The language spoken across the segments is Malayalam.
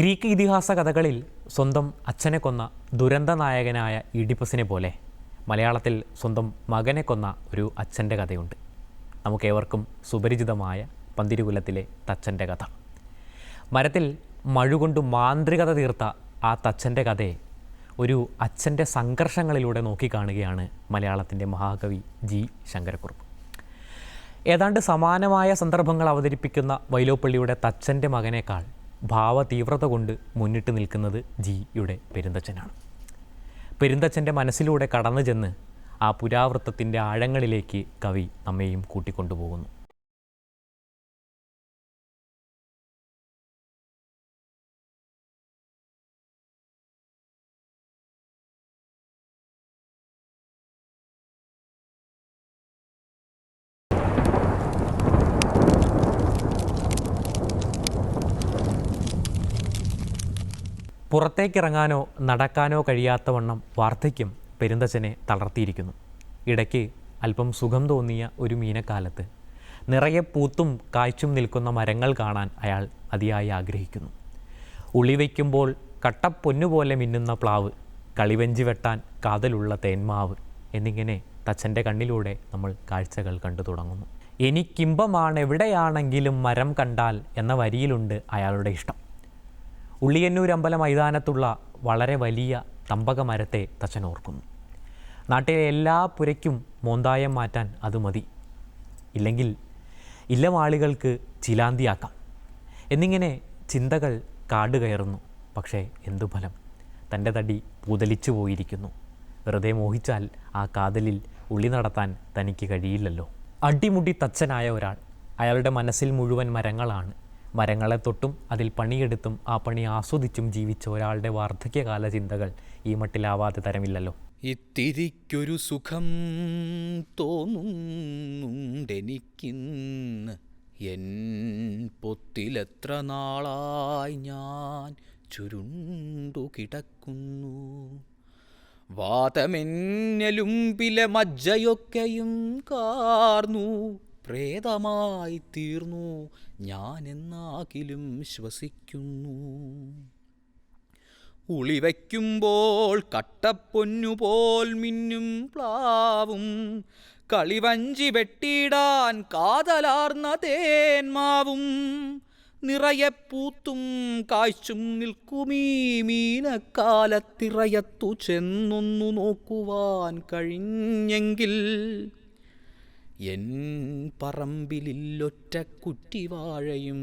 ഗ്രീക്ക് ഇതിഹാസ കഥകളിൽ സ്വന്തം അച്ഛനെ കൊന്ന ദുരന്ത നായകനായ ഈഡിപ്പസിനെ പോലെ മലയാളത്തിൽ സ്വന്തം മകനെ കൊന്ന ഒരു അച്ഛൻ്റെ കഥയുണ്ട്. നമുക്കേവർക്കും സുപരിചിതമായ പന്തിരുകുലത്തിലെ തച്ചൻ്റെ കഥ. മരത്തിൽ മഴുകൊണ്ട് മാന്ത്രികത തീർത്ത ആ തച്ചൻ്റെ കഥയെ ഒരു അച്ഛൻ്റെ സംഘർഷങ്ങളിലൂടെ നോക്കിക്കാണുകയാണ് മലയാളത്തിൻ്റെ മഹാകവി ജി ശങ്കരക്കുറുപ്പ്. ഏതാണ്ട് സമാനമായ സന്ദർഭങ്ങൾ അവതരിപ്പിക്കുന്ന വൈലോപ്പള്ളിയുടെ തച്ചൻ്റെ മകനേക്കാൾ ഭാവതീവ്രത കൊണ്ട് മുന്നിട്ട് നിൽക്കുന്നത് ജിയുടെ പെരുന്തച്ഛനാണ്. പെരുന്തച്ഛൻ്റെ മനസ്സിലൂടെ കടന്നു ചെന്ന് ആ പുരാവൃത്തത്തിൻ്റെ ആഴങ്ങളിലേക്ക് കവി നമ്മെയും കൂട്ടിക്കൊണ്ടുപോകുന്നു. പുറത്തേക്കിറങ്ങാനോ നടക്കാനോ കഴിയാത്തവണ്ണം വാർദ്ധക്യം പെരുന്തച്ഛനെ തളർത്തിയിരിക്കുന്നു. ഇടയ്ക്ക് അല്പം സുഖം തോന്നിയ ഒരു മീനക്കാലത്ത് നിറയെ പൂത്തും കായ്ച്ചും നിൽക്കുന്ന മരങ്ങൾ കാണാൻ അയാൾ അതിയായി ആഗ്രഹിക്കുന്നു. ഉളിവയ്ക്കുമ്പോൾ കട്ടപ്പൊന്നുപോലെ മിന്നുന്ന പ്ലാവ്, കളിവഞ്ചി വെട്ടാൻ കാതലുള്ള തേന്മാവ് എന്നിങ്ങനെ തച്ചൻ്റെ കണ്ണിലൂടെ നമ്മൾ കാഴ്ചകൾ കണ്ടു തുടങ്ങുന്നു. എനിക്കിമ്പമാണ് എവിടെയാണെങ്കിലും മരം കണ്ടാൽ എന്ന വരിയിലുണ്ട് അയാളുടെ ഇഷ്ടം. ഉള്ളിയന്നൂർ അമ്പല മൈതാനത്തുള്ള വളരെ വലിയ തമ്പക മരത്തെ തച്ചൻ ഓർക്കുന്നു. നാട്ടിലെ എല്ലാ പുരയ്ക്കും മോന്തായം മാറ്റാൻ അത് മതി, ഇല്ലെങ്കിൽ ഇല്ലമാളികൾക്ക് ചിലാന്തിയാക്കാം എന്നിങ്ങനെ ചിന്തകൾ കാട് കയറുന്നു. പക്ഷേ എന്തു ഫലം, തൻ്റെ തടി പൂതലിച്ചു പോയിരിക്കുന്നു. വെറുതെ മോഹിച്ചാൽ ആ കാതലിൽ ഉള്ളി നടത്താൻ തനിക്ക് കഴിയില്ലല്ലോ. അടിമുടി തച്ചനായ ഒരാൾ, അയാളുടെ മനസ്സിൽ മുഴുവൻ മരങ്ങളാണ്. മരങ്ങളെ തൊട്ടും അതിൽ പണിയെടുത്തും ആ പണി ആസ്വദിച്ചും ജീവിച്ച ഒരാളുടെ വാർദ്ധക്യകാല ചിന്തകൾ ഈ മട്ടിലാവാതെ തരമില്ലല്ലോ. ഇത്തിരിക്കൊരു സുഖം തോന്നുന്നുണ്ടെനിക്കിന്ന്, എൻ പൊത്തിലെത്ര നാളായി ഞാൻ ചുരുണ്ടു കിടക്കുന്നു. വാതമെന്നെലുമ്പിലെ മജ്ജയൊക്കെയും കാർന്നു പ്രേതമായി തീർന്നു ഞാനെന്നാകിലും ശ്വസിക്കുന്നു. ഉളിവയ്ക്കുമ്പോൾ കട്ടപ്പൊന്നുപോൽ മിന്നും പ്ലാവും, കളിവഞ്ചി വെട്ടിയിടാൻ കാതലാർന്ന തേന്മാവും, നിറയെ പൂത്തും കായ്ച്ചും നിൽക്കുമീ മീനക്കാലത്തിറയത്തു ചെന്നൊന്നു നോക്കുവാൻ കഴിഞ്ഞെങ്കിൽ, എൻ പറമ്പിലില്ലൊറ്റ കുറ്റിവാഴയും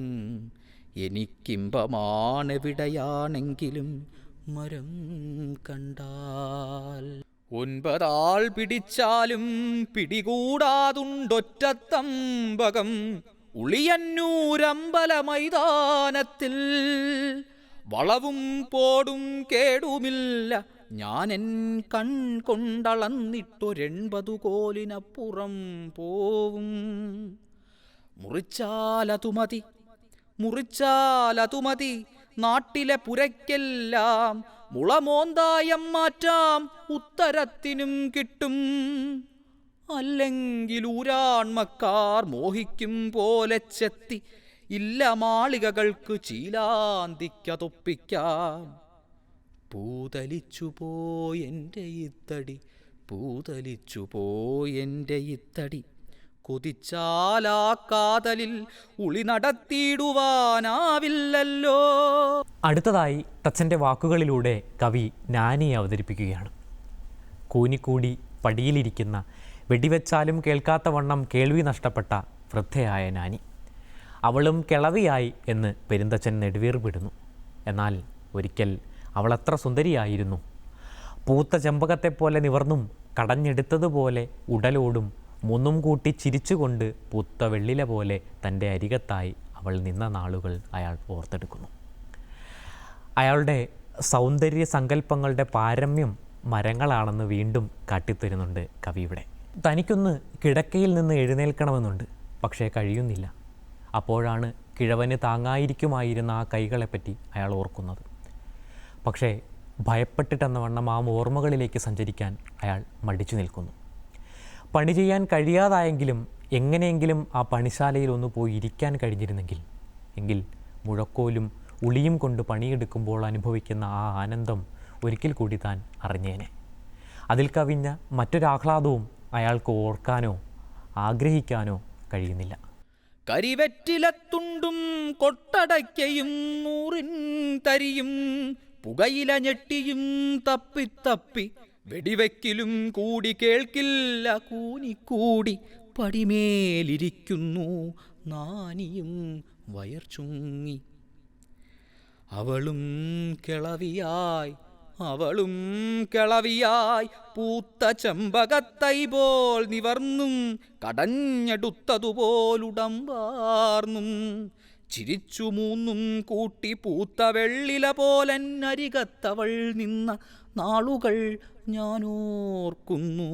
എനിക്കിമ്പമാണെവിടെയാണെങ്കിലും മരം കണ്ടാൽ. 9 ആൾ പിടിച്ചാലും പിടികൂടാതുണ്ടൊറ്റത്തമ്പകം ഉളിയന്നൂരമ്പല മൈതാനത്തിൽ. വളവും പോടും കേടുമില്ല, ഞാനെൻ കൺ കൊണ്ടളന്നിട്ടൊരെൺപതു കോലിനപ്പുറം പോവും. മുറിച്ചാലതുമതി നാട്ടിലെ പുരയ്ക്കെല്ലാം മുളമോന്തായം മാറ്റാം ഉത്തരത്തിനും കിട്ടും. അല്ലെങ്കിൽ ഊരാൺമക്കാർ മോഹിക്കും പോലെ ചെത്തി ഇല്ല മാളികകൾക്ക് ചീലാന്തിക്കതൊപ്പിക്കാം. പൂതലിച്ചുപോയെൻ്റെ ഇത്തടി കൊതിച്ചാലാ കാതലിൽ ഉളി നടത്തിയിടുവാനാവില്ലല്ലോ. അടുത്തതായി തച്ചൻ്റെ വാക്കുകളിലൂടെ കവി നാനിയെ അവതരിപ്പിക്കുകയാണ്. കൂനിക്കൂടി പടിയിലിരിക്കുന്ന, വെടിവെച്ചാലും കേൾക്കാത്ത വണ്ണം കേൾവി നഷ്ടപ്പെട്ട വൃദ്ധയായ നാനി. അവളും കിളവിയായി എന്ന് പെരുന്തച്ഛൻ നെടുവീർപ്പിടുന്നു. എന്നാൽ ഒരിക്കൽ അവളെത്ര സുന്ദരിയായിരുന്നു. പൂത്ത ചെമ്പകത്തെപ്പോലെ നിവർന്നും കടഞ്ഞെടുത്തതുപോലെ ഉടലോടും മുന്നും കൂട്ടി ചിരിച്ചുകൊണ്ട് പൂത്ത വെള്ളില പോലെ തൻ്റെ അരികത്തായി അവൾ നിന്ന നാളുകൾ അയാൾ ഓർത്തെടുക്കുന്നു. അയാളുടെ സൗന്ദര്യ സങ്കല്പങ്ങളുടെ പാരമ്യം മരങ്ങളാണെന്ന് വീണ്ടും കാട്ടിത്തരുന്നുണ്ട് കവി ഇവിടെ. തനിക്കൊന്ന് കിടക്കയിൽ നിന്ന് എഴുന്നേൽക്കണമെന്നുണ്ട്, പക്ഷേ കഴിയുന്നില്ല. അപ്പോഴാണ് കിഴവന് താങ്ങായിരിക്കുമായിരുന്ന ആ കൈകളെപ്പറ്റി അയാൾ ഓർക്കുന്നത്. പക്ഷേ ഭയപ്പെട്ടിട്ടെന്ന വണ്ണം ആ ഓർമ്മകളിലേക്ക് സഞ്ചരിക്കാൻ അയാൾ മടിച്ചു നിൽക്കുന്നു. പണി ചെയ്യാൻ കഴിയാതായെങ്കിലും എങ്ങനെയെങ്കിലും ആ പണിശാലയിൽ ഒന്ന് പോയി ഇരിക്കാൻ കഴിഞ്ഞിരുന്നെങ്കിൽ, മുഴക്കോലും ഉളിയും കൊണ്ട് പണിയെടുക്കുമ്പോൾ അനുഭവിക്കുന്ന ആ ആനന്ദം ഒരിക്കൽ കൂടി താൻ അറിഞ്ഞേനെ. അതിൽ കവിഞ്ഞ മറ്റൊരാഹ്ലാദവും അയാൾക്ക് ഓർക്കാനോ ആഗ്രഹിക്കാനോ കഴിയുന്നില്ല. കരിവെറ്റിലത്തുണ്ടും കൊട്ടടയ്ക്കയും നൂറിൻ തരിയും പുകയില ഞെട്ടിയും തപ്പിത്തപ്പി വെടിവെക്കിലും കൂടി കേൾക്കില്ല കൂനിക്കൂടി പടിമേലിരിക്കുന്നു നാനിയും വയർ ചുങ്ങി. അവളും കിളവിയായി പൂത്ത ചെമ്പകത്തൈ പോൽ നിവർന്നും കടഞ്ഞെടുത്തതുപോലുടമ്പാർന്നും ചിരിച്ചു മൂന്നും കൂട്ടി പൂത്ത വെള്ളില പോലെന്നരികത്തവൾ നിന്ന നാളുകൾ ഞാനോർക്കുന്നു.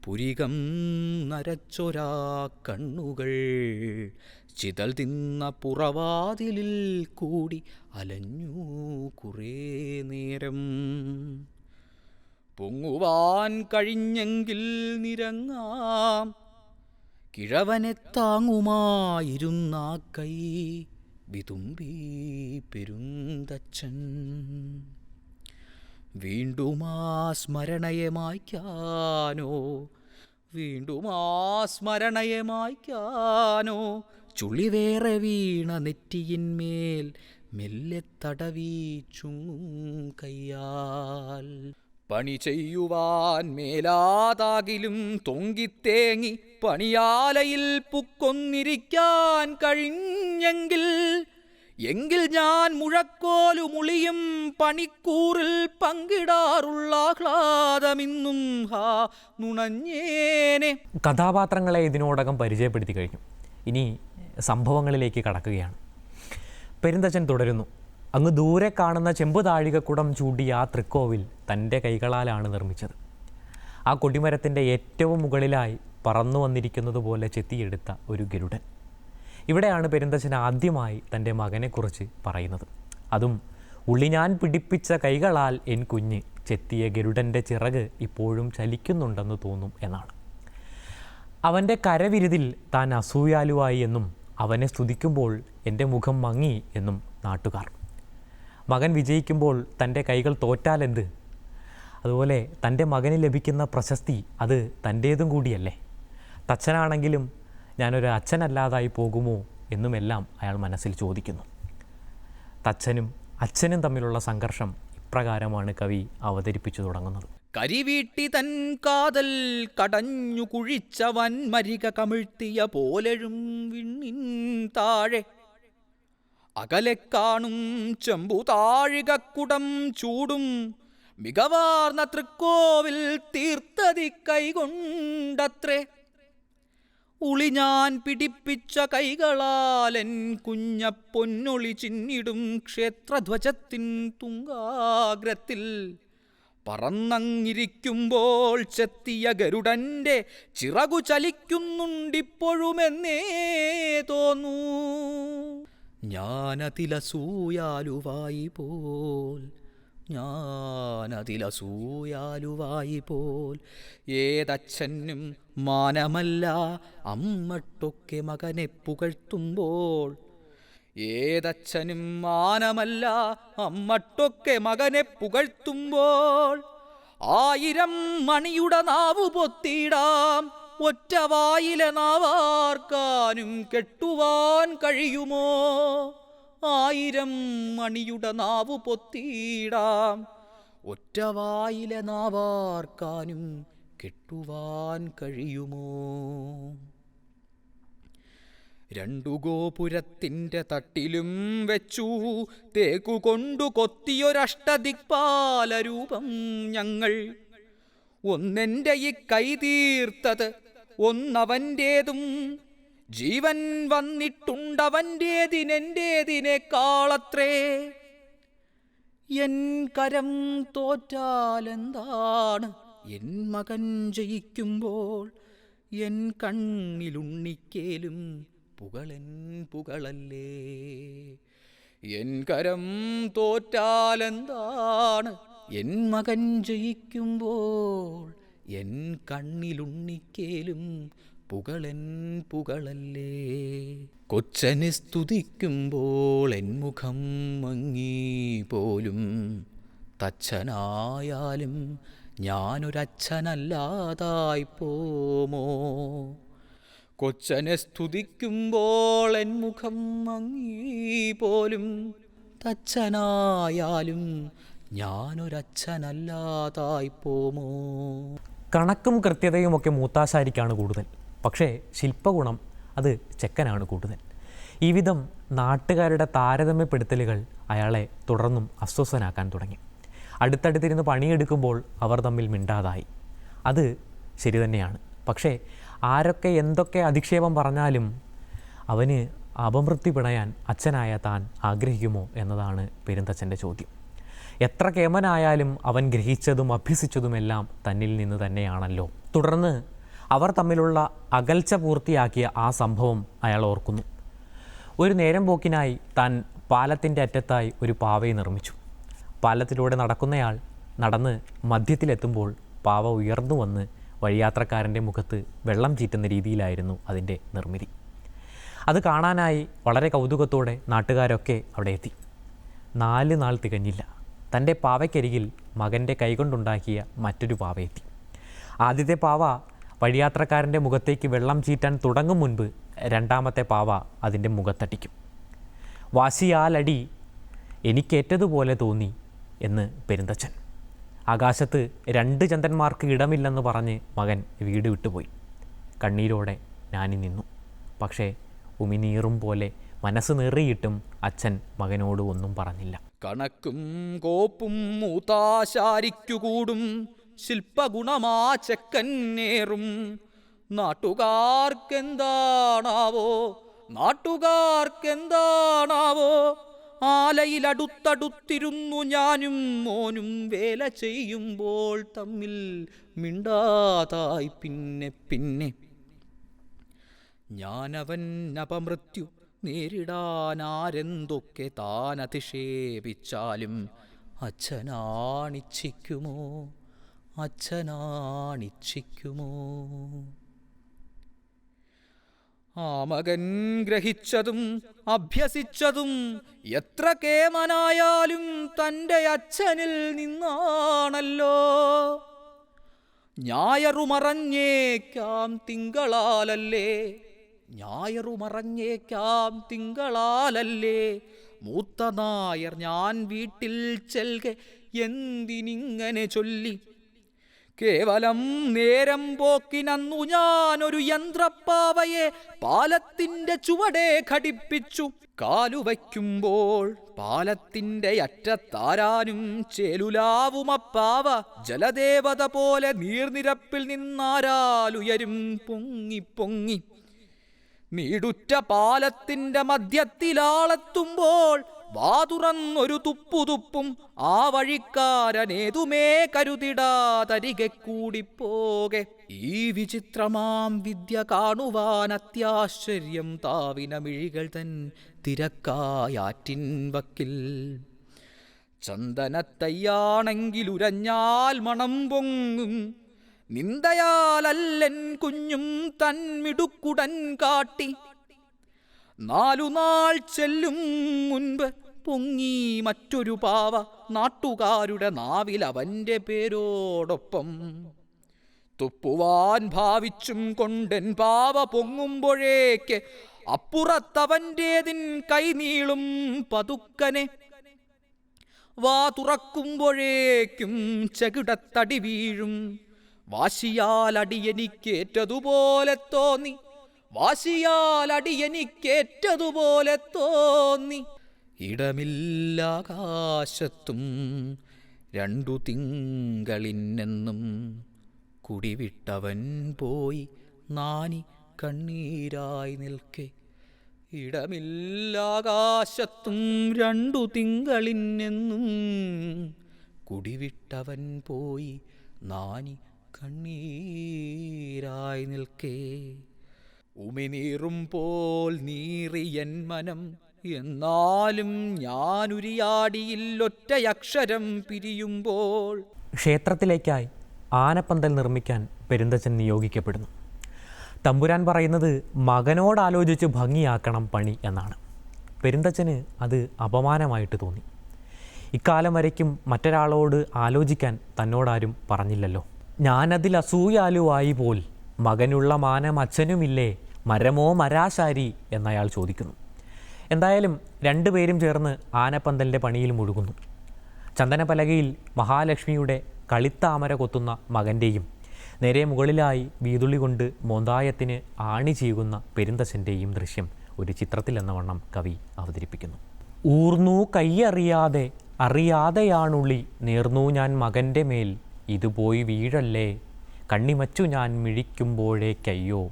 പുരികം നരച്ചൊരാ കണ്ണുകൾ ചിതൽ തിന്ന പുറവാതിലിൽ കൂടി അലഞ്ഞു കുറേ നേരം. പൊങ്ങുവാൻ കഴിഞ്ഞെങ്കിൽ നിരങ്ങാം കിഴവനെ താങ്ങുമായിരുന്ന കൈ വിതുമ്പി പെരുന്തച്ഛൻ. വീണ്ടുമാ സ്മരണയെ മായ്ക്കാനോ ചുള്ളിവേറെ വീണ നെറ്റിയിന്മേൽ മെല്ലെ തടവി ചുങ്ങും കയ്യാൽ. പണി ചെയ്യുവാൻ മേലാതാകിലും തൊങ്കിത്തേങ്ങി പണിയാലയിൽ പുക്കൊന്നിരിക്കാൻ കഴിഞ്ഞെങ്കിൽ ഞാൻ മുഴക്കോലുമുളിയും പണിക്കൂറിൽ പങ്കിടാറുള്ള ആഹ്ലാദമിന്നും നുണഞ്ഞേനെ. കഥാപാത്രങ്ങളെ ഇതിനോടകം പരിചയപ്പെടുത്തി കഴിഞ്ഞു. ഇനി സംഭവങ്ങളിലേക്ക് കടക്കുകയാണ്. പെരുന്തച്ഛൻ തുടരുന്നു. അങ്ങ് ദൂരെ കാണുന്ന ചെമ്പുതാഴികക്കുടം ചൂണ്ടിയ ആ തൃക്കോവിൽ തൻ്റെ കൈകളാലാണ് നിർമ്മിച്ചത്. ആ കൊടിമരത്തിൻ്റെ ഏറ്റവും മുകളിലായി പറന്നു വന്നിരിക്കുന്നത് പോലെ ചെത്തിയെടുത്ത ഒരു ഗരുഡൻ. ഇവിടെയാണ് പെരുന്തച്ഛൻ ആദ്യമായി തൻ്റെ മകനെക്കുറിച്ച് പറയുന്നത്. അതും ഉള്ളിഞ്ഞാൻ പിടിപ്പിച്ച കൈകളാൽ എൻ കുഞ്ഞ് ചെത്തിയ ഗരുഡൻ്റെ ചിറക് ഇപ്പോഴും ചലിക്കുന്നുണ്ടെന്ന് തോന്നും എന്നാണ്. അവൻ്റെ കരവിരുതിൽ താൻ അസൂയാലുവായി എന്നും അവനെ സ്തുതിക്കുമ്പോൾ എൻ്റെ മുഖം മങ്ങി എന്നും നാട്ടുകാർ. മകൻ വിജയിക്കുമ്പോൾ തൻ്റെ കൈകൾ തോറ്റാലെന്ത്? അതുപോലെ തൻ്റെ മകന് ലഭിക്കുന്ന പ്രശസ്തി അത് തൻ്റേതും കൂടിയല്ലേ? തച്ചനാണെങ്കിലും ഞാനൊരു അച്ഛനല്ലാതായി പോകുമോ എന്നുമെല്ലാം അയാൾ മനസ്സിൽ ചോദിക്കുന്നു. തച്ചനും അച്ഛനും തമ്മിലുള്ള സംഘർഷം ഇപ്രകാരമാണ് കവി അവതരിപ്പിച്ചു തുടങ്ങുന്നത്. കരിവീട്ടി തൻ കാതൽ കടഞ്ഞു കുഴിച്ച വൻമരിക കമിഴ്ത്തിയ പോലെഴും വിണ്ണിൻ താഴെ അകലെ കാണും ചെമ്പുതാഴികക്കുടം ചൂടും മികവാർന്ന തൃക്കോവിൽ തീർത്തതി കൈകൊണ്ടത്രേ. ഉളിഞ്ഞാൻ പിടിപ്പിച്ച കൈകളാലൻ കുഞ്ഞപ്പൊന്നൊളി ചിന്നിടും ക്ഷേത്രധ്വജത്തിൻ തുങ്കാഗ്രത്തിൽ പറന്നങ്ങിരിക്കുമ്പോൾ ചെത്തിയ ഗരുഡന്റെ ചിറകു ചലിക്കുന്നുണ്ടിപ്പോഴുമെന്നേ തോന്നൂ. ഞാനതിലസൂയാലുവായി പോൽ ഏതച്ഛനും മാനമല്ല അമ്മട്ടൊക്കെ മകനെ പുകഴ്ത്തുമ്പോൾ. ഏതച്ഛനും മാനമല്ല അമ്മട്ടൊക്കെ മകനെ പുകഴ്ത്തുമ്പോൾ. 1000 മണിയുടെ നാവു പൊത്തിയിടാം ഒറ്റ വായിലെ നാവാർക്കാനും കെട്ടുവാൻ കഴിയുമോ? 1000 മണിയുടെ നാവു പൊത്തിയിടാം ഒറ്റ വായിലെ നാവാർക്കാനും കെട്ടുവാൻ കഴിയുമോ? 2 ഗോപുരത്തിൻ്റെ തട്ടിലും വെച്ചു തേക്കുകൊണ്ടു കൊത്തിയൊരഷ്ടദിക്പാലരൂപം ഞങ്ങൾ. ഒന്നെൻ്റെ ഈ കൈ തീർത്തത് ഒന്നവൻ്റേതും ജീവൻ വന്നിട്ടുണ്ടവൻ്റേതിനെൻ്റേതിനേക്കാളത്രേ. എൻ കരം തോറ്റാലെന്താണ് എൻ മകൻ ജയിക്കുമ്പോൾ? എൻ കണ്ണിലുണ്ണിക്കേലും പുകളല്ലേ. എൻ കരം തോറ്റാലെന്താണ് എൻ മകൻ ജയിക്കുമ്പോൾ? എൻ കണ്ണിലുണ്ണിക്കേലും പുകളെൻ പുകളല്ലേ. കൊച്ചനെ സ്തുതിക്കുമ്പോൾ എൻ മുഖം മങ്ങി പോലും, തച്ചനായാലും ഞാനൊരച്ഛനല്ലാതായി പോമോ. കൊച്ചനെ സ്തുതിക്കുമ്പോൾ എൻ മുഖം മങ്ങി പോലും, തച്ചനായാലും ഞാനൊരച്ഛനല്ലാതായി പോമോ. കണക്കും കൃത്യതയുമൊക്കെ മൂത്താശാരിക്കാണ് കൂടുതൽ, പക്ഷേ ശില്പഗുണം അത് ചെക്കനാണ് കൂടുതൽ. ഈ വിധം നാട്ടുകാരുടെ താരതമ്യപ്പെടുത്തലുകൾ അയാളെ തുടർന്നും അസ്വസ്ഥനാക്കാൻ തുടങ്ങി. അടുത്തടുത്തിരുന്ന് പണിയെടുക്കുമ്പോൾ അവർ തമ്മിൽ മിണ്ടാതായി. അത് ശരി തന്നെയാണ്. പക്ഷേ ആരൊക്കെ എന്തൊക്കെ അധിക്ഷേപം പറഞ്ഞാലും അവന് അപമൃത്യു പിണയാൻ അച്ഛനായ താൻ ആഗ്രഹിക്കുമോ എന്നതാണ് പെരുന്തച്ഛൻ്റെ ചോദ്യം. എത്ര കേമനായാലും അവൻ ഗ്രഹിച്ചതും അഭ്യസിച്ചതുമെല്ലാം തന്നിൽ നിന്ന് തന്നെയാണല്ലോ. തുടർന്ന് അവർ തമ്മിലുള്ള അകൽച്ച പൂർത്തിയാക്കിയ ആ സംഭവം അയാൾ ഓർക്കുന്നു. ഒരു നേരം പോക്കിനായി താൻ പാലത്തിൻ്റെ അറ്റത്തായി ഒരു പാവയെ നിർമ്മിച്ചു. പാലത്തിലൂടെ നടക്കുന്നയാൾ നടന്ന് മധ്യത്തിലെത്തുമ്പോൾ പാവ ഉയർന്നു വന്ന് വഴിയാത്രക്കാരൻ്റെ മുഖത്ത് വെള്ളം ചീറ്റുന്ന രീതിയിലായിരുന്നു അതിൻ്റെ നിർമ്മിതി. അത് കാണാനായി വളരെ കൗതുകത്തോടെ നാട്ടുകാരൊക്കെ അവിടെ എത്തി. 4 നാൾ തികഞ്ഞില്ല, തൻ്റെ പാവയ്ക്കരികിൽ മകൻ്റെ കൈകൊണ്ടുണ്ടാക്കിയ മറ്റൊരു പാവ എത്തി. ആദ്യത്തെ പാവ വഴിയാത്രക്കാരൻ്റെ മുഖത്തേക്ക് വെള്ളം ചീറ്റാൻ തുടങ്ങും മുൻപ് രണ്ടാമത്തെ പാവ അതിൻ്റെ മുഖത്തടിക്കും. വാശിയാലടി എനിക്കേറ്റതുപോലെ തോന്നി എന്ന് പെരുന്തച്ഛൻ. ആകാശത്ത് 2 ചന്ദ്രന്മാർക്ക് ഇടമില്ലെന്ന് പറഞ്ഞ് മകൻ വീട് വിട്ടുപോയി. കണ്ണീരോടെ ഞാനി നിന്നു. പക്ഷേ ഉമിനീറും പോലെ മനസ്സ് നേറിയിട്ടും അച്ഛൻ മകനോട് ഒന്നും പറഞ്ഞില്ല. കണക്കും കോപ്പും മൂത്താശാരിക്കുകൂടും, ശില്പഗുണമാ ചെക്കന്നേറും. നാട്ടുകാർക്കെന്താണാവോ ആലയിലടുത്തടുത്തിരുന്നു ഞാനും മോനും വേല ചെയ്യുമ്പോൾ തമ്മിൽ മിണ്ടാതായി പിന്നെ. ഞാനവൻ അപമൃത്യു നേരിടാനാരെന്തൊക്കെ താൻ അധിക്ഷേപിച്ചാലും അച്ഛനാണിച്ഛിക്കുമോ. ആ മകൻ ഗ്രഹിച്ചതും അഭ്യസിച്ചതും എത്ര കേമനായാലും തൻ്റെ അച്ഛനിൽ നിന്നാണല്ലോ. ഞായറുമറഞ്ഞേക്കാം തിങ്കളാലല്ലേ മൂത്ത നായർ ഞാൻ വീട്ടിൽ ചെൽകെ എന്തിനിങ്ങനെ ചൊല്ലി. കേവലം നേരം പോക്കിനന്നു ഞാനൊരു യന്ത്രപ്പാവയെ പാലത്തിൻ്റെ ചുവടെ ഘടിപ്പിച്ചു. കാലുവയ്ക്കുമ്പോൾ പാലത്തിൻ്റെ അറ്റത്താരാനും ചേലുലാവുമപ്പാവ ജലദേവത പോലെ നീർനിരപ്പിൽ നിന്നാരാലുയരും പൊങ്ങി. നീടുറ്റ പാലത്തിൻ്റെ മധ്യത്തിലാളെത്തുമ്പോൾ വാതുറന്നൊരു തുപ്പുതുപ്പും ആ വഴിക്കാരനേതുമേ കരുതിടാതരികെ കൂടിപ്പോകെ. ഈ വിചിത്രമാം വിദ്യ കാണുവാൻ അത്യാശ്ചര്യം താവിന മിഴികൾ തൻ തിരക്കായാറ്റിൻ വക്കിൽ. ചന്ദനത്തയ്യാണെങ്കിലുരഞ്ഞാൽ മണം പൊങ്ങും, നിന്ദയാലല്ലൻ കുഞ്ഞും തന്മിടുക്കുടൻ കാട്ടി. 4 നാൾ ചെല്ലും മുൻപ് പൊങ്ങി മറ്റൊരു പാവ നാട്ടുകാരുടെ നാവിൽ അവൻ്റെ പേരോടൊപ്പം. തുപ്പുവാൻ ഭാവിച്ചും കൊണ്ടെൻ പാവ പൊങ്ങുമ്പോഴേക്ക് അപ്പുറത്തവൻ്റേതിൻ കൈനീളും പതുക്കനെ. വാ തുറക്കുമ്പോഴേക്കും ചെകിടത്തടി വീഴും. വാശിയാലടിയെനിക്കേറ്റതുപോലെ തോന്നി. ഇടമില്ലാകാശത്തും 2 തിങ്കളിനെന്നും കുടിവിട്ടവൻ പോയി നാനി കണ്ണീരായി നിൽക്കെ. ഇടമില്ലാകാശത്തും 2 തിങ്കളിനെന്നും കുടിവിട്ടവൻ പോയി നാനി കണ്ണീരായി നിൽക്കേ. ഉമിനീറും പോൽ നീറിയൻ മനം, എന്നാലും ഞാനുരിയാടിയില്ലൊറ്റയക്ഷരം പിരിയുമ്പോൾ. ക്ഷേത്രത്തിലേക്കായി ആനപ്പന്തൽ നിർമ്മിക്കാൻ പെരുന്തച്ഛൻ നിയോഗിക്കപ്പെടുന്നു. തമ്പുരാൻ പറയുന്നത് മകനോടാലോചിച്ച് ഭംഗിയാക്കണം പണി എന്നാണ്. പെരുന്തച്ഛന് അത് അപമാനമായിട്ട് തോന്നി. ഇക്കാലം വരയ്ക്കും മറ്റൊരാളോട് ആലോചിക്കാൻ തന്നോടാരും പറഞ്ഞില്ലല്ലോ. ഞാനതിൽ അസൂയാലുവായി പോൽ മകനുള്ള മാനം അച്ഛനുമില്ലേ, മരമോ മരാശാരി എന്നയാൾ ചോദിക്കുന്നു. എന്തായാലും രണ്ടുപേരും ചേർന്ന് ആനപ്പന്തലിൻ്റെ പണിയിൽ മുഴുകുന്നു. ചന്ദനപ്പലകയിൽ മഹാലക്ഷ്മിയുടെ കളിത്താമര കൊത്തുന്ന മകൻ്റെയും നേരെ മുകളിലായി വീതുള്ളി കൊണ്ട് മോന്തായത്തിന് ആണി ചെയ്യുന്ന പെരുന്തച്ഛൻ്റെയും ദൃശ്യം ഒരു ചിത്രത്തിലെന്ന വണ്ണം കവി അവതരിപ്പിക്കുന്നു. ഊർന്നു കൈയറിയാതെ അറിയാതെയാണുള്ളി നേർന്നു ഞാൻ മകൻ്റെ മേൽ, ഇതുപോയി വീഴല്ലേ കണ്ണിമച്ചു ഞാൻ മിഴിക്കുമ്പോഴേക്കയ്യോ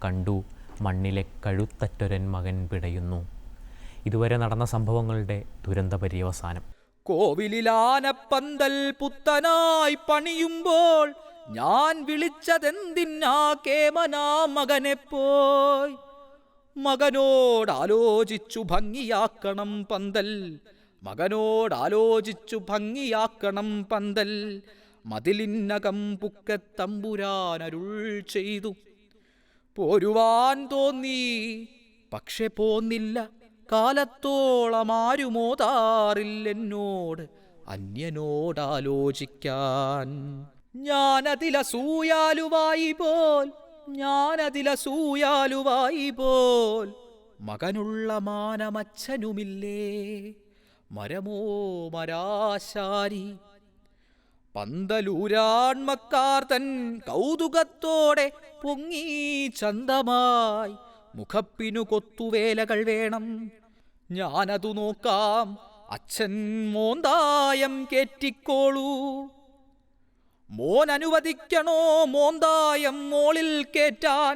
കണ്ടു മണ്ണിലെ കഴുത്തറ്റൊരൻ മകൻ പിടയുന്നു. ഇതുവരെ നടന്ന സംഭവങ്ങളുടെ ദുരന്ത പര്യവസാനം. കോവിലിലാനപ്പന്തൽ പുത്തനായി പണിയുമ്പോൾ ഞാൻ വിളിച്ചതെന്തിനാ കേമനാ മകനെപ്പോയി. മകനോടാലോചിച്ചു ഭംഗിയാക്കണം പന്തൽ, മകനോടാലോചിച്ചു ഭംഗിയാക്കണം പന്തൽ. മതിലിനകം പുക്കത്തമ്പുരാനരുൾ ചെയ്തു. പോരുവാൻ തോന്നി പക്ഷെ പോന്നില്ല, കാലത്തോളം ആരുമോതാറില്ലെന്നോട് അന്യനോടാലോചിക്കാൻ. ഞാനതിലസൂയാലുവായി പോൽ മകനുള്ള മാനമച്ഛനുമില്ലേ, മരമോ മരാശാരി. പന്തലൂരാൺമക്കാർ തൻ കൗതുകത്തോടെ പൊങ്ങി ചന്തമായി, മുഖപ്പിനു കൊത്തുവേലകൾ വേണം, ഞാനതു നോക്കാം, അച്ഛൻ മോന്തായം കേറ്റിക്കോളൂ. മോനനുവദിക്കണോ മോന്തായം മോളിൽ കേറ്റാൻ,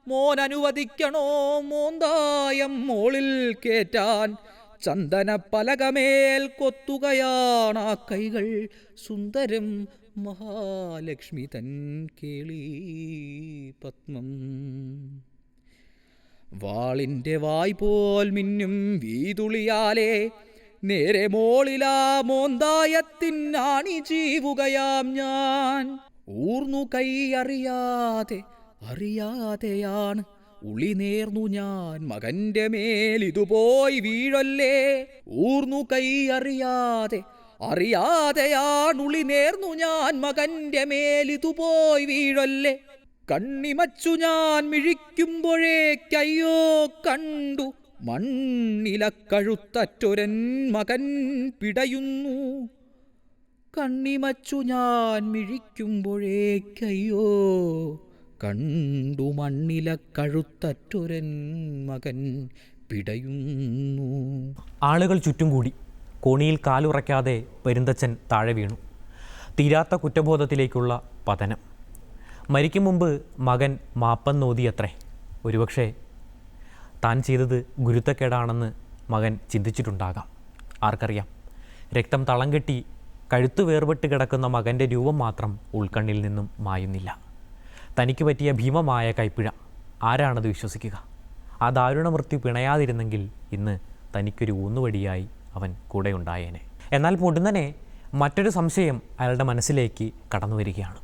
മോനനുവദിക്കണോ മോന്തായം മോളിൽ കേറ്റാൻ. ചന്ദനപ്പലകമേൽ കൊത്തുകയാണാ കൈകൾ, സുന്ദരം മഹാലക്ഷ്മി തൻ കേളി പത്മം. വാളിൻ്റെ വായ് പോൽ മിന്നും വീതുളിയാലേ നേരെ മോളിലാ മോന്തായത്തിനാണി ജീവുകയാം ഞാൻ. ഊർന്നു കൈ അറിയാതെയാണ് ഉളി നേർന്നു ഞാൻ മകൻ്റെ മേൽ, ഇതുപോയി വീഴല്ലേ. ഊർന്നു കൈ അറിയാതെയാണുളി നേർന്നു ഞാൻ മകൻ്റെ മേൽ, ഇതുപോയി വീഴല്ലേ. കണ്ണിമച്ചു ഞാൻ മിഴിക്കുമ്പോഴേക്കയ്യോ കണ്ടു മണ്ണിലക്കഴുത്തറ്റൊരൻ മകൻ പിടയുന്നു. കണ്ണിമച്ചു ഞാൻ മിഴിക്കുമ്പോഴേക്കയ്യോ കണ്ടു മണ്ണിലക്കഴുത്തറ്റൊരൻ മകൻ പിടയുന്നു. ആളുകൾ ചുറ്റും കൂടി. കോണിയിൽ കാലുറയ്ക്കാതെ പെരുന്തച്ഛൻ താഴെ വീണു. തീരാത്ത കുറ്റബോധത്തിലേക്കുള്ള പതനം. മരിക്കും മുമ്പ് മകൻ മാപ്പന്നോതിയത്രേ. ഒരുപക്ഷെ താൻ ചെയ്തത് ഗുരുത്തക്കേടാണെന്ന് മകൻ ചിന്തിച്ചിട്ടുണ്ടാകാം. ആർക്കറിയാം. രക്തം തളം കെട്ടി കഴുത്തു വേർപെട്ട് കിടക്കുന്ന മകൻ്റെ രൂപം മാത്രം ഉൾക്കണ്ണിൽ നിന്നും മായുന്നില്ല. തനിക്ക് പറ്റിയ ഭീമമായ കൈപ്പിഴ. ആരാണത് വിശ്വസിക്കുക? ആ ദാരുണമൃത്യു പിണയാതിരുന്നെങ്കിൽ ഇന്ന് തനിക്കൊരു ഊന്നുവടിയായി അവൻ കൂടെ ഉണ്ടായേനെ. എന്നാൽ പൊടുന്നനെ മറ്റൊരു സംശയം അയാളുടെ മനസ്സിലേക്ക് കടന്നു വരികയാണ്.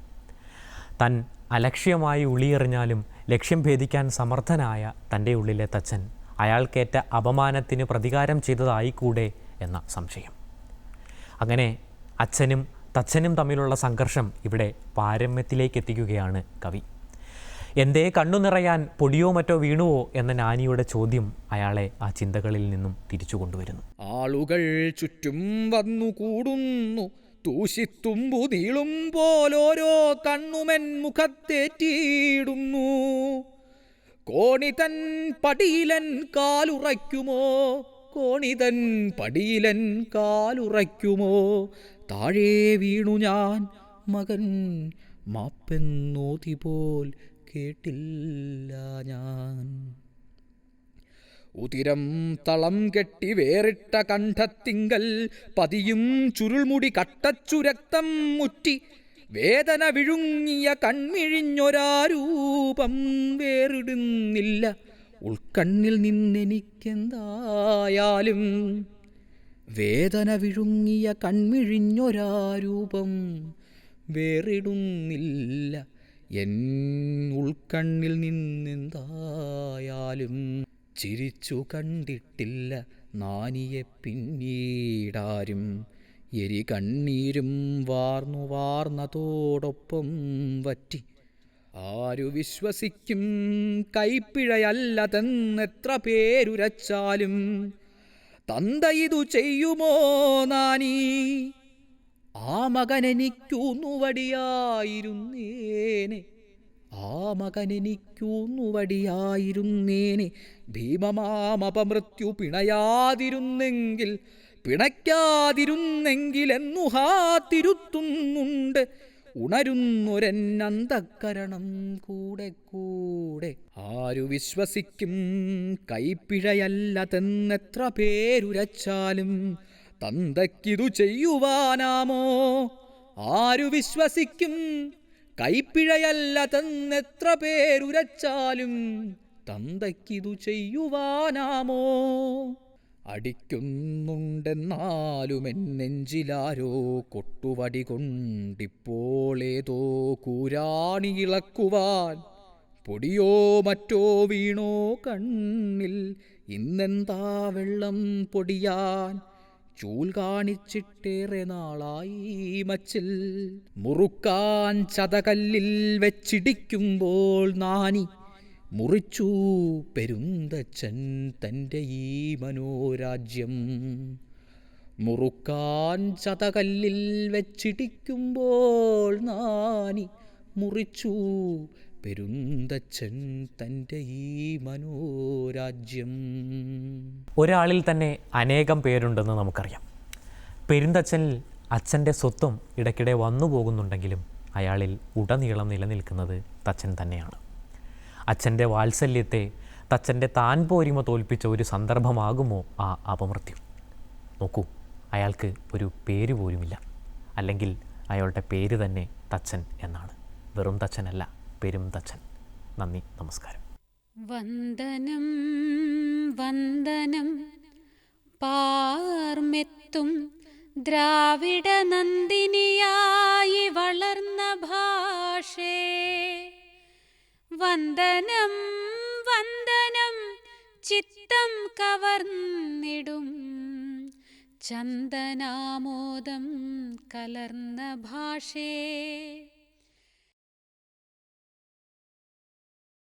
താൻ അലക്ഷ്യമായി ഉളിയെറിഞ്ഞാലും ലക്ഷ്യം ഭേദിക്കാൻ സമർത്ഥനായ തൻ്റെ ഉള്ളിലെ തച്ചൻ അയാൾക്കേറ്റ അപമാനത്തിന് പ്രതികാരം ചെയ്തതായിക്കൂടെ എന്ന സംശയം. അങ്ങനെ അച്ഛനും തച്ചനും തമ്മിലുള്ള സംഘർഷം ഇവിടെ പാരമ്യത്തിലേക്ക് എത്തിക്കുകയാണ് കവി. എന്തേ കണ്ണു നിറയാൻ പൊടിയോ മറ്റോ വീണുവോ എന്ന നാനിയുടെ ചോദ്യം അയാളെ ആ ചിന്തകളിൽ നിന്നും തിരിച്ചു കൊണ്ടുവരുന്നു. ആളുകൾ ചുറ്റും വന്നു കൂടുന്നു, തൂശിത്തുമ്പു നീളും പോലോരോ കണ്ണുമെൻ മുഖത്തേറ്റിയിടുന്നു. കോണിതൻ പടിയിലൻ കാലുറയ്ക്കുമോ, താഴെ വീണു ഞാൻ മകൻ മാപ്പെന്നോതി പോൽ കേട്ടില്ല ഞാൻ. ഉതിരം തളം കെട്ടി വേറിട്ട കണ്ഠത്തിങ്കൽ പതിയും ചുരുൾമുടി കട്ടച്ചു രക്തം മുറ്റി വേദന വിഴുങ്ങിയ കൺമിഴിഞ്ഞൊരാരൂപം വേറിടുന്നില്ല ഉൾക്കണ്ണിൽ നിന്നെനിക്കെന്തായാലും. വേദന വിഴുങ്ങിയ കൺമിഴിഞ്ഞൊരാരൂപം വേറിടുന്നില്ല എൻ ഉൾക്കണ്ണിൽ നിന്നെന്തായാലും ചിരിച്ചു കണ്ടിട്ടില്ല നാനിയെ പിന്നീടാരും. എരി കണ്ണീരും വാർന്നു വാർന്നതോടൊപ്പം വറ്റി. ആരു വിശ്വസിക്കും കൈപ്പിഴയല്ലതെന്നെത്ര പേരുരച്ചാലും. തന്ത ഇതു ചെയ്യുമോ നാനീ? ആ മകനെനിക്കൂന്നുവടിയായിരുന്നേനെ, ആ മകനെനിക്കൂന്നുവടിയായിരുന്നേനെ. ഭീമമാമപമൃത്യു പിണയാതിരുന്നെങ്കിൽ, പിണയ്ക്കാതിരുന്നെങ്കിലെന്നു തിരുത്തുന്നുണ്ട് ഉണരുന്നൊരെന്നന്തക്കരണം കൂടെ കൂടെ. ആരു വിശ്വസിക്കും കൈപ്പിഴയല്ലതെന്നെത്ര പേരുരച്ചാലും. തന്തയ്ക്കിതു ചെയ്യുവാനാമോ? ആരു വിശ്വസിക്കും കൈപ്പിഴയല്ലതെന്നെത്ര പേരുരച്ചാലും. തന്തയ്ക്കിതു ചെയ്യുവാനാമോ? അടിക്കുന്നുണ്ടെന്നാലും എന്നെഞ്ചിലാരോ കൊട്ടുവടി കൊണ്ടിപ്പോളേതോ കൂരാണി ഇളക്കുവാൻ. പൊടിയോ മറ്റോ വീണോ കണ്ണിൽ ഇന്നെന്താ വെള്ളം പൊടിയാൻ. ചൂൽ കാണിച്ചിട്ടേറെ നാളായി മച്ചിൽ. മുറുക്കാൻ ചതകല്ലിൽ വെച്ചിടിക്കുമ്പോൾ നാനി മുറിച്ചു പെരുന്തച്ഛൻ തൻ്റെ ഈ മനോരാജ്യം. മുറുക്കാൻ ചതകല്ലിൽ വെച്ചിടിക്കുമ്പോൾ നാനി മുറിച്ചു പെരുന്തച്ഛൻ തൻ്റെ ഈ മനോരാജ്യം. ഒരാളിൽ തന്നെ അനേകം പേരുണ്ടെന്ന് നമുക്കറിയാം. പെരുന്തച്ഛനിൽ അച്ഛൻ്റെ സ്വത്വം ഇടയ്ക്കിടെ വന്നു പോകുന്നുണ്ടെങ്കിലും അയാളിൽ ഉടനീളം നിലനിൽക്കുന്നത് തച്ചൻ തന്നെയാണ്. അച്ഛൻ്റെ വാത്സല്യത്തെ തച്ചൻ്റെ താൻ പോരിമ തോൽപ്പിച്ച ഒരു സന്ദർഭമാകുമോ ആ അപമൃത്യു? നോക്കൂ, അയാൾക്ക് ഒരു പേര് പോലുമില്ല. അല്ലെങ്കിൽ അയാളുടെ പേര് തന്നെ തച്ചൻ എന്നാണ്. വെറും തച്ചനല്ല, പെരും തച്ചൻ. നന്ദി, നമസ്കാരം. വന്ദനം വന്ദനം പാർമെത്തും ദ്രാവിഡ നന്ദിനിയായി വളർന്ന ഭാഷേ. വന്ദനം വന്ദനം ചിത്തം കവർന്നിടും ചന്ദനാമോദം കലർന്ന ഭാഷേ.